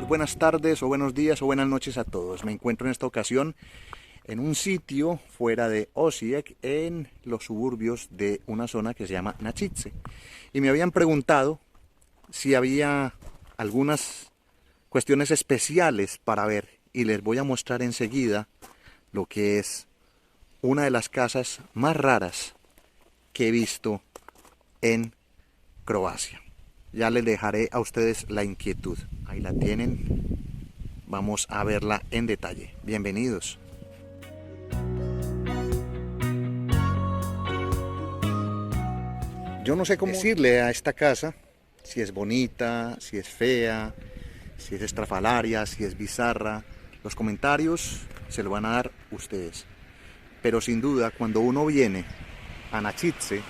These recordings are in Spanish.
buenas tardes o buenos días o buenas noches a todos. Me encuentro en esta ocasión en un sitio fuera de Osijek, en los suburbios de una zona que se llama Načice. Y me habían preguntado si había algunas cuestiones especiales para ver, y les voy a mostrar enseguida lo que es una de las casas más raras que he visto en Croacia. Ya les dejaré a ustedes la inquietud. Ahí la tienen. Vamos a verla en detalle. Bienvenidos. Yo no sé cómo decirle a esta casa, si es bonita, si es fea, si es estrafalaria, si es bizarra. Los comentarios se lo van a dar ustedes. Pero sin duda, cuando uno viene a Načice,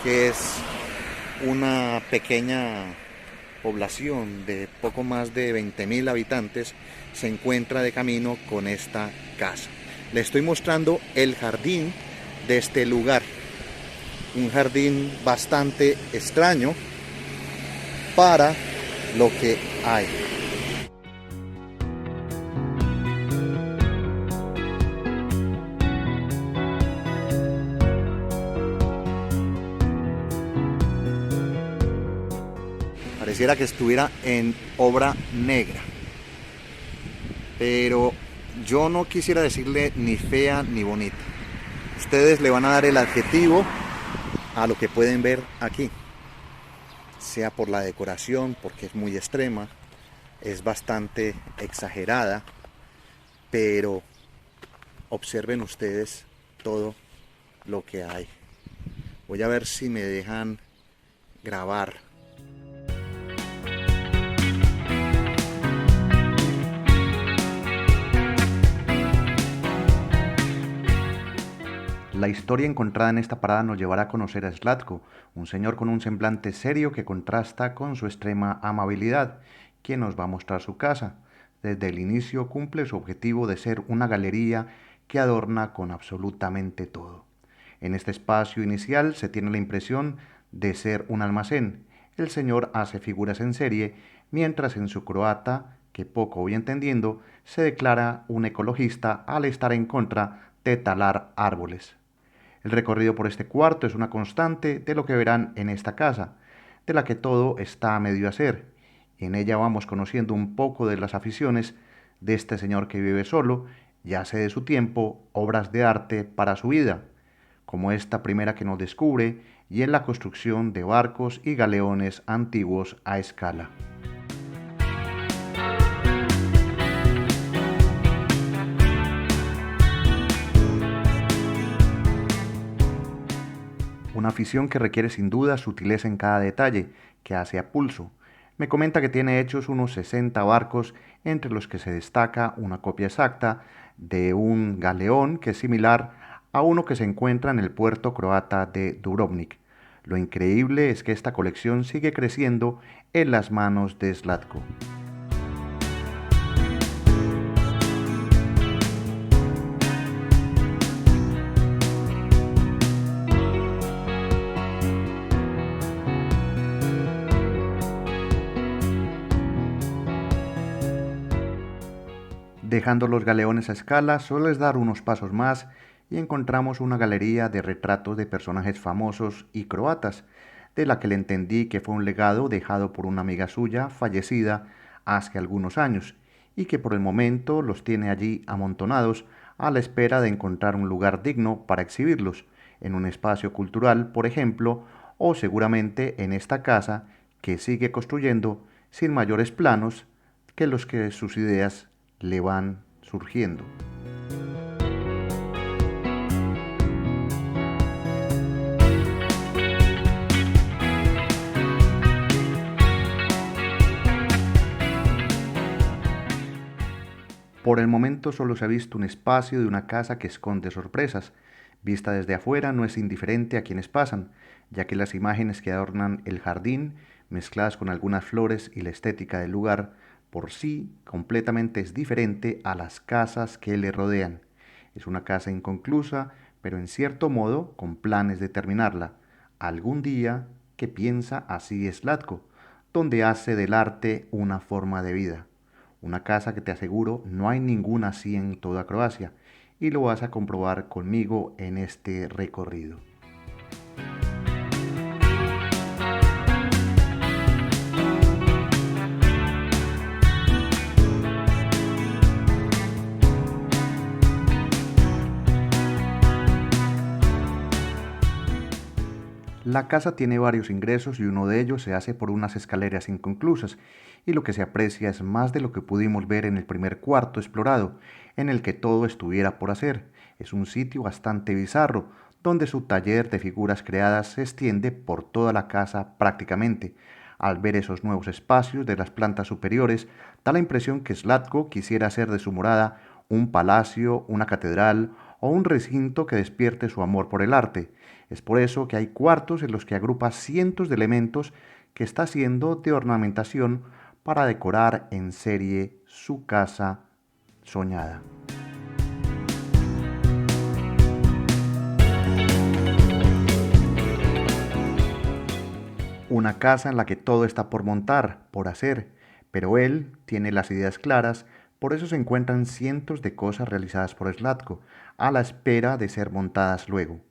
que es una pequeña población de poco más de 20.000 habitantes, se encuentra de camino con esta casa. Le estoy mostrando el jardín de este lugar. Un jardín bastante extraño para lo que hay. Pareciera que estuviera en obra negra. Pero yo no quisiera decirle ni fea ni bonita. Ustedes le van a dar el adjetivo a lo que pueden ver aquí. Sea por la decoración, porque es muy extrema, es bastante exagerada, pero observen ustedes todo lo que hay. Voy a ver si me dejan grabar. La historia encontrada en esta parada nos llevará a conocer a Zlatko, un señor con un semblante serio que contrasta con su extrema amabilidad, quien nos va a mostrar su casa. Desde el inicio cumple su objetivo de ser una galería que adorna con absolutamente todo. En este espacio inicial se tiene la impresión de ser un almacén. El señor hace figuras en serie, mientras en su croata, que poco voy entendiendo, se declara un ecologista al estar en contra de talar árboles. El recorrido por este cuarto es una constante de lo que verán en esta casa, de la que todo está a medio hacer, y en ella vamos conociendo un poco de las aficiones de este señor que vive solo y hace de su tiempo obras de arte para su vida, como esta primera que nos descubre, y en la construcción de barcos y galeones antiguos a escala. Una afición que requiere sin duda sutileza en cada detalle, que hace a pulso. Me comenta que tiene hechos unos 60 barcos, entre los que se destaca una copia exacta de un galeón que es similar a uno que se encuentra en el puerto croata de Dubrovnik. Lo increíble es que esta colección sigue creciendo en las manos de Zlatko. Dejando los galeones a escala, solo es dar unos pasos más y encontramos una galería de retratos de personajes famosos y croatas, de la que le entendí que fue un legado dejado por una amiga suya fallecida hace algunos años y que por el momento los tiene allí amontonados a la espera de encontrar un lugar digno para exhibirlos, en un espacio cultural, por ejemplo, o seguramente en esta casa que sigue construyendo sin mayores planos que los que sus ideas le van surgiendo. Por el momento solo se ha visto un espacio de una casa que esconde sorpresas. Vista desde afuera no es indiferente a quienes pasan, ya que las imágenes que adornan el jardín, mezcladas con algunas flores y la estética del lugar, por sí completamente es diferente a las casas que le rodean. Es una casa inconclusa, pero en cierto modo con planes de terminarla. Algún día, que piensa así Zlatko, donde hace del arte una forma de vida. Una casa que te aseguro no hay ninguna así en toda Croacia, y lo vas a comprobar conmigo en este recorrido. La casa tiene varios ingresos y uno de ellos se hace por unas escaleras inconclusas, y lo que se aprecia es más de lo que pudimos ver en el primer cuarto explorado, en el que todo estuviera por hacer. Es un sitio bastante bizarro, donde su taller de figuras creadas se extiende por toda la casa prácticamente. Al ver esos nuevos espacios de las plantas superiores, da la impresión que Zlatko quisiera hacer de su morada un palacio, una catedral o un recinto que despierte su amor por el arte. Es por eso que hay cuartos en los que agrupa cientos de elementos que está haciendo de ornamentación para decorar en serie su casa soñada. Una casa en la que todo está por montar, por hacer, pero él tiene las ideas claras, por eso se encuentran cientos de cosas realizadas por Zlatko, a la espera de ser montadas luego.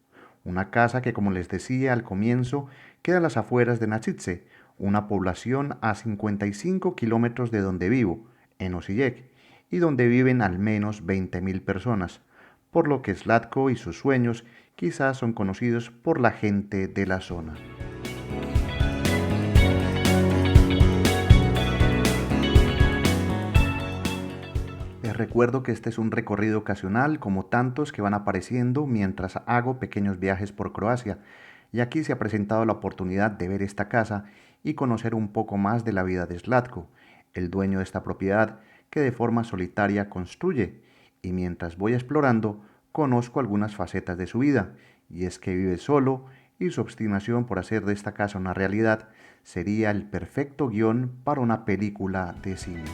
Una casa que, como les decía al comienzo, queda a las afueras de Načice, una población a 55 kilómetros de donde vivo, en Osijek, y donde viven al menos 20.000 personas, por lo que Zlatko y sus sueños quizás son conocidos por la gente de la zona. Les recuerdo que este es un recorrido ocasional, como tantos que van apareciendo mientras hago pequeños viajes por Croacia, y aquí se ha presentado la oportunidad de ver esta casa y conocer un poco más de la vida de Zlatko, el dueño de esta propiedad que de forma solitaria construye, y mientras voy explorando, conozco algunas facetas de su vida, y es que vive solo, y su obstinación por hacer de esta casa una realidad sería el perfecto guión para una película de cine.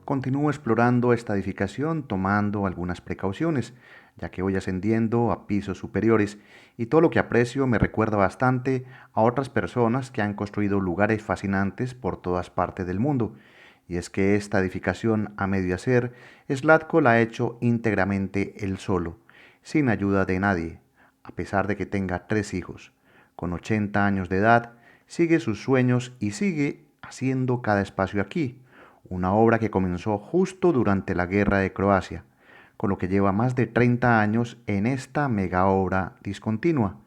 Continúo explorando esta edificación tomando algunas precauciones, ya que voy ascendiendo a pisos superiores y todo lo que aprecio me recuerda bastante a otras personas que han construido lugares fascinantes por todas partes del mundo. Y es que esta edificación a medio hacer, Zlatko la ha hecho íntegramente él solo, sin ayuda de nadie, a pesar de que tenga 3 hijos. Con 80 años de edad, sigue sus sueños y sigue haciendo cada espacio aquí, una obra que comenzó justo durante la Guerra de Croacia, con lo que lleva más de 30 años en esta mega obra discontinua.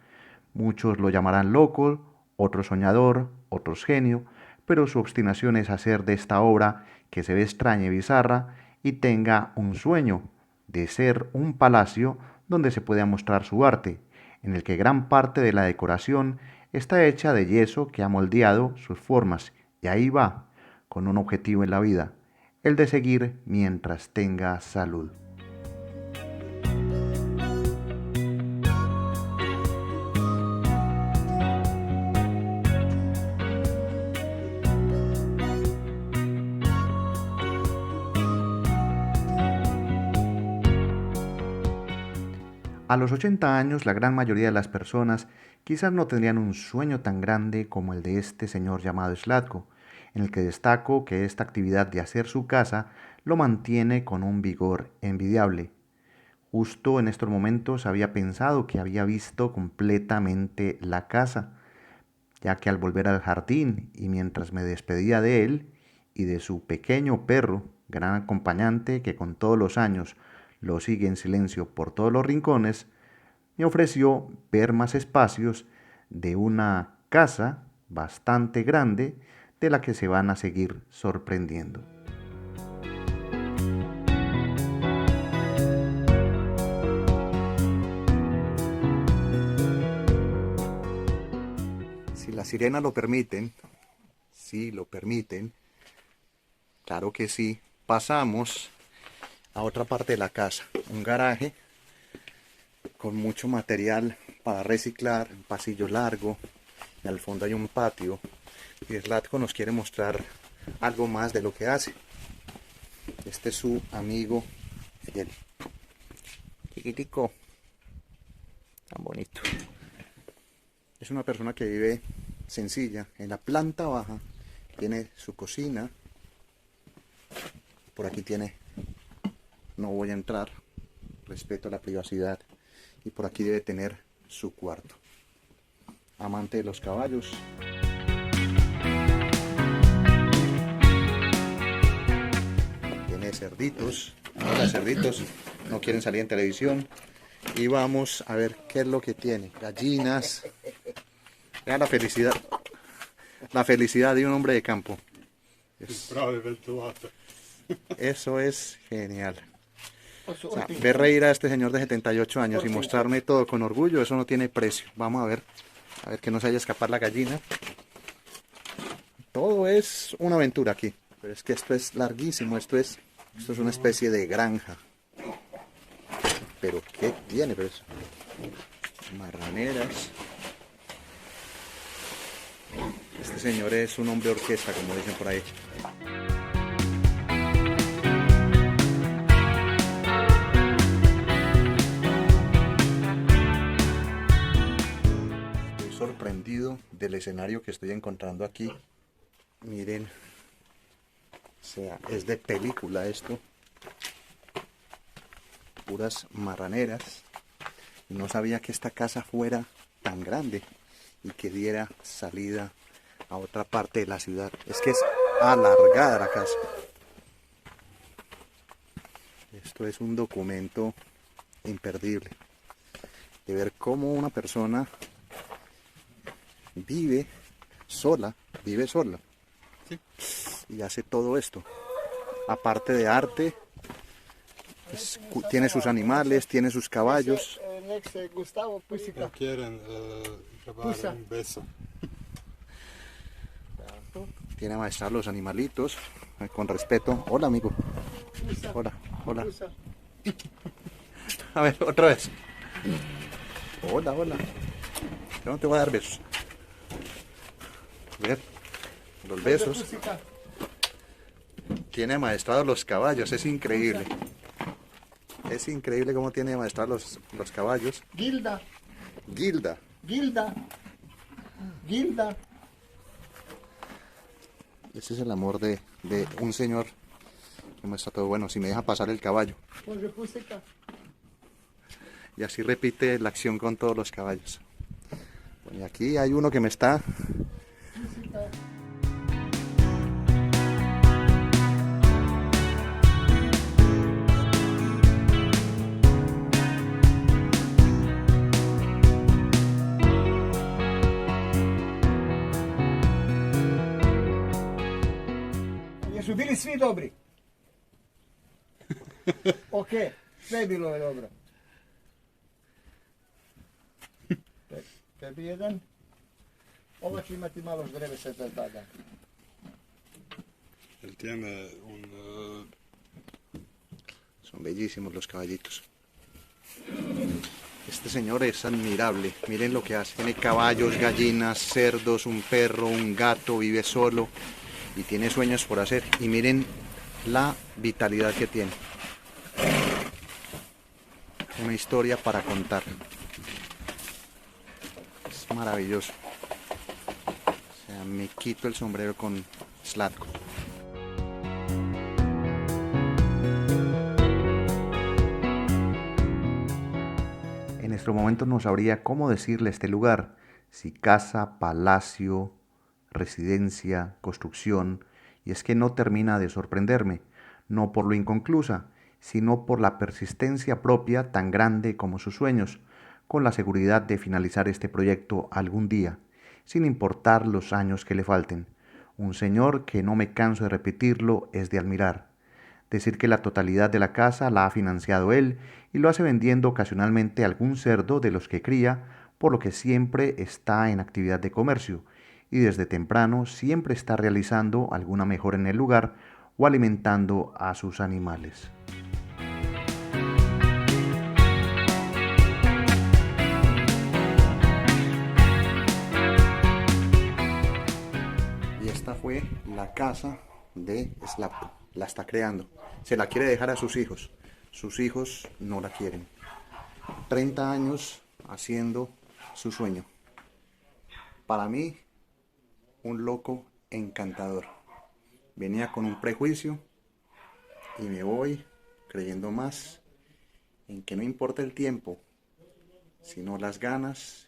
Muchos lo llamarán loco, otros soñador, otros genio, pero su obstinación es hacer de esta obra, que se ve extraña y bizarra, y tenga un sueño de ser un palacio donde se pueda mostrar su arte, en el que gran parte de la decoración está hecha de yeso que ha moldeado sus formas, y ahí va, con un objetivo en la vida, el de seguir mientras tenga salud. A los 80 años, la gran mayoría de las personas quizás no tendrían un sueño tan grande como el de este señor llamado Zlatko, en el que destaco que esta actividad de hacer su casa lo mantiene con un vigor envidiable. Justo en estos momentos había pensado que había visto completamente la casa, ya que al volver al jardín y mientras me despedía de él y de su pequeño perro, gran acompañante que con todos los años lo sigue en silencio por todos los rincones, me ofreció ver más espacios de una casa bastante grande de la que se van a seguir sorprendiendo. Si las sirenas lo permiten, si lo permiten, claro que sí, pasamos a otra parte de la casa, un garaje con mucho material para reciclar, un pasillo largo, y al fondo hay un patio, y Zlatko nos quiere mostrar algo más de lo que hace. Este es su amigo fiel. Chiquitico. Tan bonito. Es una persona que vive sencilla. En la planta baja tiene su cocina. Por aquí tiene, no voy a entrar, respeto a la privacidad. Y por aquí debe tener su cuarto. Amante de los caballos. Tiene cerditos. Hola, cerditos. No quieren salir en televisión. Y vamos a ver qué es lo que tiene. Gallinas. Vean la felicidad. La felicidad de un hombre de campo. Eso es genial. O sea, ver reír a este señor de 78 años y mostrarme todo con orgullo, eso no tiene precio. Vamos a ver que no se haya escapado la gallina. Todo es una aventura aquí. Pero es que esto es larguísimo, esto es una especie de granja. Pero ¿qué tiene? Pero es marraneras. Este señor es un hombre orquesta, como dicen por ahí. Estoy sorprendido del escenario que estoy encontrando aquí. Miren, o sea, es de película esto. Puras marraneras. No sabía que esta casa fuera tan grande y que diera salida a otra parte de la ciudad. Es que es alargada la casa. Esto es un documento imperdible de ver cómo una persona vive sola, ¿sí? Y hace todo esto. Aparte de arte, tiene sus animales, tiene sus caballos. Quieren grabar un beso. Tiene amaestrar los animalitos con respeto. Hola, amigo. Hola, hola. A ver, otra vez. Hola, hola. Yo no te voy a dar besos. A ver, los besos. Tiene amaestrados los caballos, es increíble. Es increíble cómo tiene amaestrados los caballos. Gilda. Gilda. Gilda. Gilda. Ese es el amor de un señor que muestra todo. Bueno, si me deja pasar el caballo. Y así repite la acción con todos los caballos. Bueno, y aquí hay uno que me está... Jesu bili svi dobri. Ok, sve bilo je dobro. Tebi jedan. Ovo će imati malo ždrevešeta tada. Él tiene un... Son bellísimos los caballitos. Este señor es admirable. Miren lo que hace. Tiene caballos, gallinas, cerdos, un perro, un gato, vive solo. Y tiene sueños por hacer. Y miren la vitalidad que tiene. Una historia para contar. Es maravilloso. O sea, me quito el sombrero con Zlatko. En estos momentos no sabría cómo decirle este lugar. Si casa, palacio, residencia, construcción, y es que no termina de sorprenderme, no por lo inconclusa, sino por la persistencia propia tan grande como sus sueños, con la seguridad de finalizar este proyecto algún día, sin importar los años que le falten. Un señor que no me canso de repetirlo es de admirar. Decir que la totalidad de la casa la ha financiado él y lo hace vendiendo ocasionalmente algún cerdo de los que cría, por lo que siempre está en actividad de comercio, y desde temprano siempre está realizando alguna mejora en el lugar o alimentando a sus animales. Y esta fue la casa de Zlatko. La está creando. Se la quiere dejar a sus hijos. Sus hijos no la quieren. 30 años haciendo su sueño. Para mí, un loco encantador. Venía con un prejuicio y me voy creyendo más en que no importa el tiempo, sino las ganas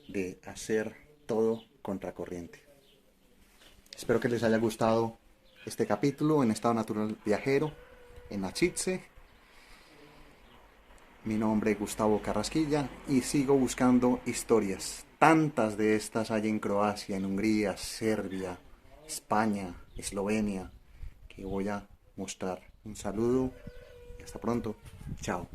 de hacer todo contracorriente. Espero que les haya gustado este capítulo en Estado Natural Viajero, en Achice. Mi nombre es Gustavo Carrasquilla y sigo buscando historias. Tantas de estas hay en Croacia, en Hungría, Serbia, España, Eslovenia, que voy a mostrar. Un saludo y hasta pronto. Chao.